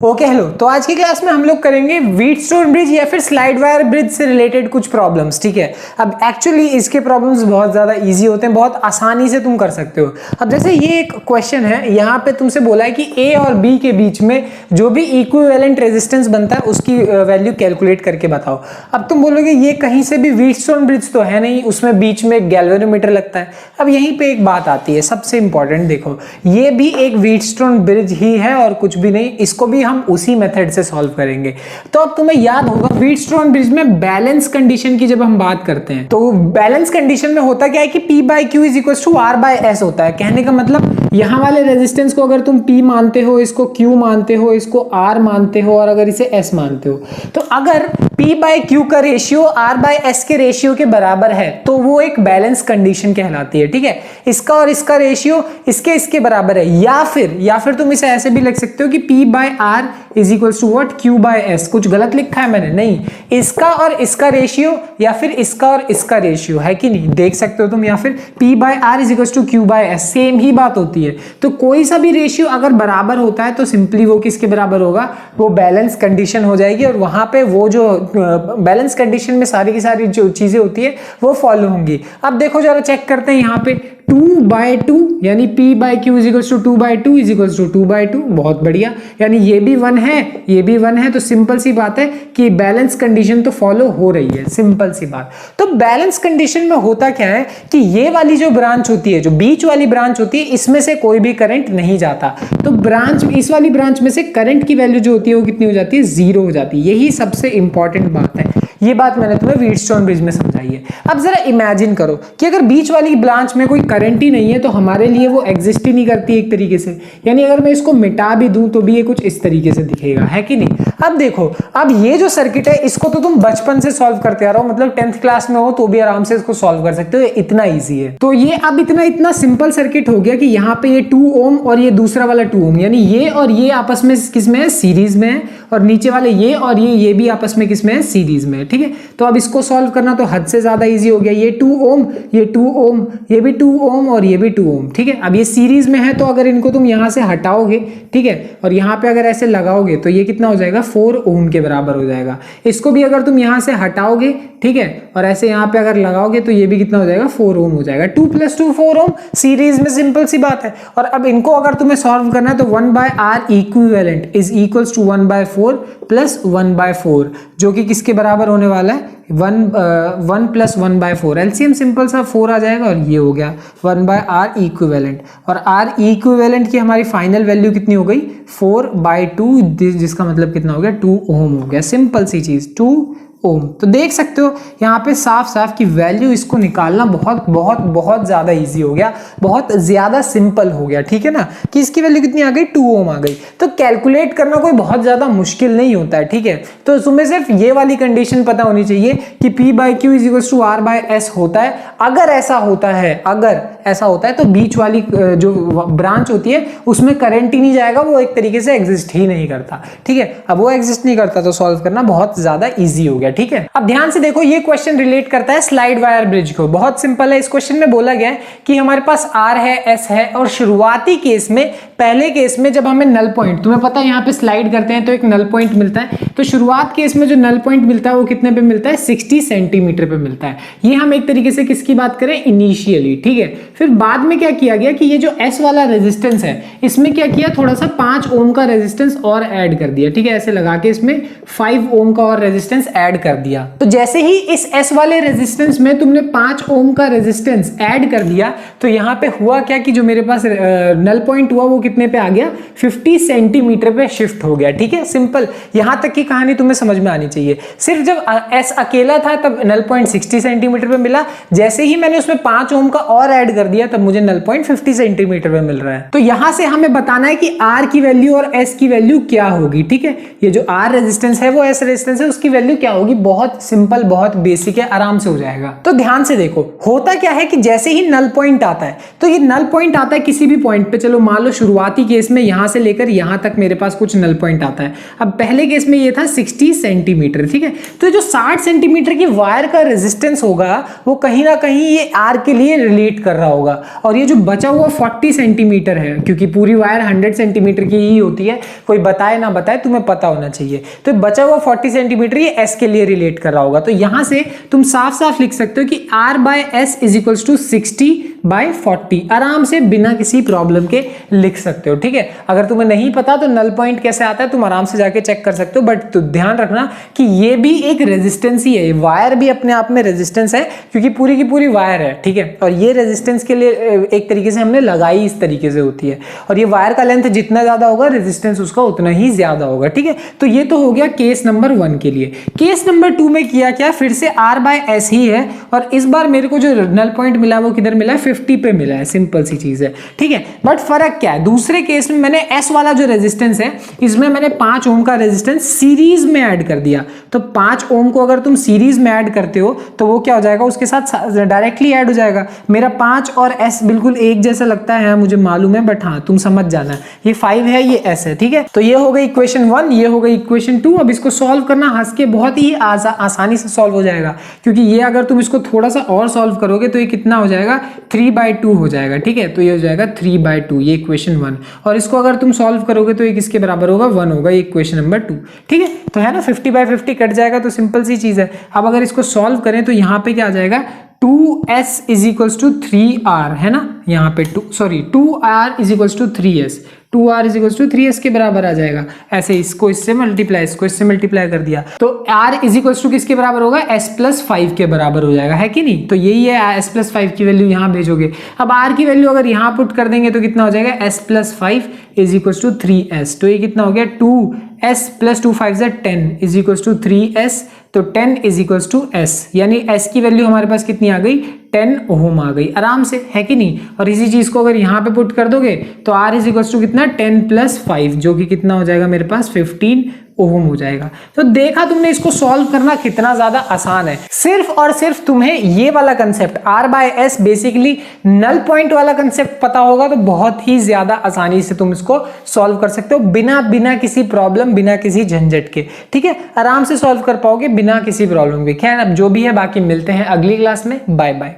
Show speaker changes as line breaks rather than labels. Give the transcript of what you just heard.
Okay hello. तो आज की क्लास में हम लोग करेंगे व्हीटस्टोन ब्रिज या फिर स्लाइड वायर ब्रिज से रिलेटेड कुछ प्रॉब्लम्स। ठीक है, अब एक्चुअली इसके प्रॉब्लम्स बहुत ज़्यादा इजी होते हैं, बहुत आसानी से तुम कर सकते हो। अब जैसे ये एक क्वेश्चन है, यहाँ पे तुमसे बोला है कि ए और बी के बीच में जो भी इक्विवेलेंट रेजिस्टेंस बनता है उसकी वैल्यू कैलकुलेट करके बताओ। अब तुम बोलोगे ये कहीं से भी व्हीटस्टोन ब्रिज तो है नहीं, उसमें बीच में गैल्वेनोमीटर लगता है। अब यहीं पे एक बात आती है सबसे इंपॉर्टेंट, देखो ये भी एक व्हीटस्टोन ब्रिज ही है और कुछ भी नहीं, इसको भी हम उसी मेथड से सॉल्व करेंगे। तो अब तुम्हें याद होगा व्हीटस्टोन ब्रिज में बैलेंस कंडीशन की जब हम बात करते हैं तो बैलेंस कंडीशन में होता क्या है कि P by Q is equal to R by S होता है। कहने का मतलब यहां वाले रेजिस्टेंस को अगर तुम P मानते हो, इसको Q मानते हो, इसको R मानते हो और अगर इसे S मानते हो, तो अगर P बाई क्यू का रेशियो R बाई एस के रेशियो के बराबर है तो वो एक बैलेंस कंडीशन कहलाती है। ठीक है, इसका और इसका रेशियो इसके बराबर है, या फिर तुम इसे ऐसे भी लिख सकते हो कि P by R is equal to what, Q by S. कुछ गलत लिखा है मैंने? नहीं, इसका और इसका रेशियो या फिर इसका और इसका रेशियो है कि नहीं, देख सकते हो तुम। या फिर P by R is equal to Q by S, same ही बात होती है। तो कोई सा भी रेशियो अगर बराबर होता है तो सिंपली वो किसके बराबर होगा, वो बैलेंस कंडीशन हो जाएगी और वहां पे वो जो बैलेंस कंडीशन में सारी की सारी जो चीजें होती है वो फॉलो होंगी। अब देखो जरा चेक करते हैं यहाँ पे 2/2 यानी P by Q is equal to 2/2 is equal to 2/2। बहुत बढ़िया, यानी ये भी 1 है, ये भी 1 है, तो सिंपल सी बात है कि बैलेंस कंडीशन तो फॉलो हो रही है, सिंपल सी बात। तो बैलेंस कंडीशन में होता क्या है कि ये वाली जो ब्रांच होती है, जो बीच वाली ब्रांच होती है, इसमें से कोई भी करंट नहीं जाता। तो ब्रांच, इस वाली ब्रांच में से करंट की वैल्यू जो होती है वो कितनी हो जाती है, 0 हो जाती है। यही सबसे इंपॉर्टेंट बात है, ये बात मैंने तुम्हें व्हीटस्टोन ब्रिज में समझाई है। अब जरा इमेजिन करो कि अगर बीच वाली ब्रांच में कोई करंट ही नहीं है तो हमारे लिए वो एग्जिस्ट ही नहीं करती एक तरीके से। यानी अगर मैं इसको मिटा भी दूं तो भी ये कुछ इस तरीके से दिखेगा, है कि नहीं। अब देखो, अब ये जो सर्किट है इसको तो तुम बचपन से सॉल्व करते आ रहे हो, मतलब 10th क्लास में हो तो भी आराम से इसको सॉल्व कर सकते हो, इतना ईजी है। तो ये अब इतना सिंपल सर्किट हो गया कि यहाँ पे ये 2 ओम और ये दूसरा वाला 2 ओम, यानी ये और ये आपस में किसमें है, सीरीज में है, और नीचे वाले ये और ये भी आपस में किसमें है, सीरीज में है। ठीक है, तो अब इसको सॉल्व करना तो हद से ज्यादा इजी हो गया। ये 2 ओम, ये 2 ओम, ये भी 2 ओम और ये भी 2 ओम। ठीक है, अब ये सीरीज में है तो अगर इनको तुम यहां से हटाओगे, ठीक है, और यहां पे अगर ऐसे लगाओगे तो ये कितना हो जाएगा, 4 ओम के बराबर हो जाएगा। इसको भी अगर तुम यहां से हटाओगे, ठीक है, और ऐसे यहां पे अगर लगाओगे तो ये भी कितना हो जाएगा, 4 ओम हो जाएगा। 2 + 2 4 ओम, सीरीज में, सिंपल सी बात है। और अब इनको अगर तुम्हें सॉल्व करना है तो 1/R equivalent is equals to 1/4 plus 1/4, जो कि किसके बराबर होने वाला है, 1 प्लस 1/4। एलसीएम सिंपल सा 4 आ जाएगा और ये हो गया 1/R इक्विवेलेंट। और R इक्विवेलेंट की हमारी फाइनल वैल्यू कितनी हो गई, 4/2, जिसका मतलब कितना हो गया, 2 ओम हो गया। सिंपल सी चीज, 2 ओम। तो देख सकते हो यहाँ पे साफ साफ की वैल्यू इसको निकालना बहुत बहुत बहुत ज्यादा इजी हो गया, बहुत ज्यादा सिंपल हो गया। ठीक है ना, कि इसकी वैल्यू कितनी आ गई, 2 ओम आ गई। तो कैलकुलेट करना कोई बहुत ज्यादा मुश्किल नहीं होता है। ठीक है, तो तुम्हें सिर्फ ये वाली कंडीशन पता होनी चाहिए कि P by Q is equal to R by S होता है। अगर ऐसा होता है तो बीच वाली जो ब्रांच होती है उसमें करंट ही नहीं जाएगा, वो एक तरीके से एग्जिस्ट ही नहीं करता। ठीक है, अब वो एग्जिस्ट नहीं करता तो सॉल्व करना बहुत ज्यादा इजी हो गया। ठीक है, अब ध्यान से देखो, ये क्वेश्चन रिलेट करता है स्लाइड वायर ब्रिज को। बहुत सिंपल है, इस क्वेश्चन में बोला गया है कि हमारे पास R है, S है, और शुरुआती केस में, पहले केस में जब हमें नल पॉइंट, तुम्हें पता है यहाँ पे स्लाइड करते हैं तो एक नल पॉइंट मिलता है। तो शुरुआत केस में जो नल पॉइंट मिलता है वो कितने पे मिलता है, 60 सेंटीमीटर पे मिलता है। ये हम एक तरीके से किसकी बात करें, इनिशियली। ठीक है, फिर बाद में क्या किया गया कि ये जो S वाला रेजिस्टेंस है इसमें क्या किया, थोड़ा सा 5 ओम का रेजिस्टेंस और ऐड कर दिया। ठीक है, ऐसे लगा के इसमें 5 ओम का और रेजिस्टेंस ऐड कर दिया। तो जैसे ही इस S वाले रेजिस्टेंस में तुमने 5 ओम का रेजिस्टेंस ऐड कर दिया तो यहाँ पे हुआ क्या कि जो मेरे पास नल पॉइंट हुआ वो कितने पे आ गया, 50 सेंटीमीटर पे शिफ्ट हो गया। ठीक है, सिंपल, यहां तक की कहानी तुम्हें समझ में आनी चाहिए। सिर्फ जब S अकेला था तब नल पॉइंट 60 सेंटीमीटर पे मिला, जैसे ही मैंने उसमें 5 ओम का और ऐड कर दिया तब मुझे नल पॉइंट 50 सेंटीमीटर पे मिल रहा है। तो यहां से हमें बताना है कि R की वैल्यू और S की वैल्यू क्या होगी। ठीक है, ये जो R रेजिस्टेंस है वो S रेजिस्टेंस है, उसकी वैल्यू क्या होगी होगी, बहुत सिंपल, बहुत बेसिक है, आराम से हो जाएगा। तो ध्यान से देखो, होता क्या है कि जैसे ही नल पॉइंट आता है, तो ये नल पॉइंट आता है किसी भी पॉइंट पे, चलो मान लो शुरुआती केस में यहां से लेकर यहां तक मेरे पास कुछ नल पॉइंट आता है। अब पहले केस में ये था 60 सेंटीमीटर, ठीक है। तो जो 60 सेंटीमीटर की वायर का रेजिस्टेंस होगा वो कहीं ना कहीं ये आर के लिए रिलेट कर रहा होगा, और ये जो बचा हुआ 40 सेंटीमीटर है, क्योंकि पूरी वायर 100 सेंटीमीटर की ही होती है, कोई बताए ना बताए तुम्हें पता होना चाहिए, तो बचा हुआ 40 सेंटीमीटर ये एस के लिए रिलेट कर रहा होगा। तो यहां से तुम साफ साफ लिख सकते हो कि R by S is equals to 60 by 40, आराम से बिना किसी प्रॉब्लम के लिख सकते हो, ठीक है। अगर तुम्हें नहीं पता तो नल पॉइंट कैसे आता है तुम आराम से जाके चेक कर सकते हो, बट तो ध्यान रखना कि ये भी एक रेजिस्टेंस ही है, वायर भी अपने आप में रेजिस्टेंस है, क्योंकि पूरी की पूरी वायर है, ठीक है। और ये रेजिस्टेंस के लिए एक तरीके से हमने लगाई इस तरीके से होती है, और ये वायर का लेंथ जितना ज्यादा होगा रेजिस्टेंस उसका उतना ही ज्यादा होगा, ठीक है। तो ये तो हो गया केस नंबर 1 के लिए। केस नंबर 2 में किया क्या, फिर से आर बाय एस ही है, और इस बार मेरे को जो नल पॉइंट मिला वो किधर मिला है, 50 पे मिला है, सिंपल सी चीज है, ठीक है। बट फर्क क्या है, दूसरे केस में मैंने एस वाला जो रेजिस्टेंस है इसमें मैंने 5 ओम का रेजिस्टेंस सीरीज में ऐड कर दिया। तो 5 ओम को अगर तुम सीरीज में ऐड करते हो तो वो क्या हो जाएगा, उसके साथ डायरेक्टली ऐड हो जाएगा। मेरा 5 और एस बिल्कुल एक जैसा लगता है, मुझे मालूम है, बट हाँ तुम समझ जाना, ये 5 है ये एस है, ठीक है। तो ये हो गई इक्वेशन 1, ये हो गई इक्वेशन 2। अब इसको सॉल्व करना हंस के बहुत ही आसानी से सॉल्व हो जाएगा, क्योंकि ये अगर तुम इसको थोड़ा सा और सॉल्व करोगे तो ये कितना हो जाएगा, 3/2 हो जाएगा, ठीक है। तो ये हो जाएगा 3/2, ये इक्वेशन 1, और इसको अगर तुम सॉल्व करोगे तो ये किसके बराबर होगा, 1 होगा, ये इक्वेशन नंबर 2, ठीक है। तो है ना 50/50 कट जाएगा, तो सिंपल सी चीज है। अब अगर इसको सॉल्व करें तो यहाँ पे क्या आ जाएगा, 2s is equals to 3r, है ना, यहाँ पे 2r is equals to 3s, 2r is equals to 3s के बराबर आ जाएगा। ऐसे इसको इससे मल्टीप्लाई, इसको इससे मल्टीप्लाई कर दिया तो r इज इक्वल्स टू किसके बराबर होगा, s प्लस 5 के बराबर हो जाएगा, है कि नहीं। तो यही है, s प्लस 5 की वैल्यू यहाँ भेजोगे। अब r की वैल्यू अगर यहाँ पुट कर देंगे तो कितना हो जाएगा, s plus 5 is equals to 3s, तो ये कितना हो गया, 2s plus 2 5 10 is equals to 3s, तो 10 इज इक्वल्स टू s, यानी s की वैल्यू हमारे पास कितनी आ गई, 10 ओम आ गई, आराम से, है कि नहीं। और इसी चीज को अगर यहाँ पे पुट कर दोगे तो r इज इक्वल्स टू कितना, 10 प्लस 5, जो कि कितना हो जाएगा मेरे पास, 15 ओम हो जाएगा। तो देखा तुमने इसको सॉल्व करना कितना ज्यादा आसान है। सिर्फ और सिर्फ तुम्हें ये वाला concept R by S basically null point वाला कंसेप्ट पता होगा तो बहुत ही ज्यादा आसानी से तुम इसको सॉल्व कर सकते हो, बिना किसी प्रॉब्लम, बिना किसी झंझट के, ठीक है। आराम से सॉल्व कर पाओगे बिना किसी प्रॉब्लम के। खैर अब जो भी है, बाकी मिलते हैं अगली क्लास में, बाय बाय।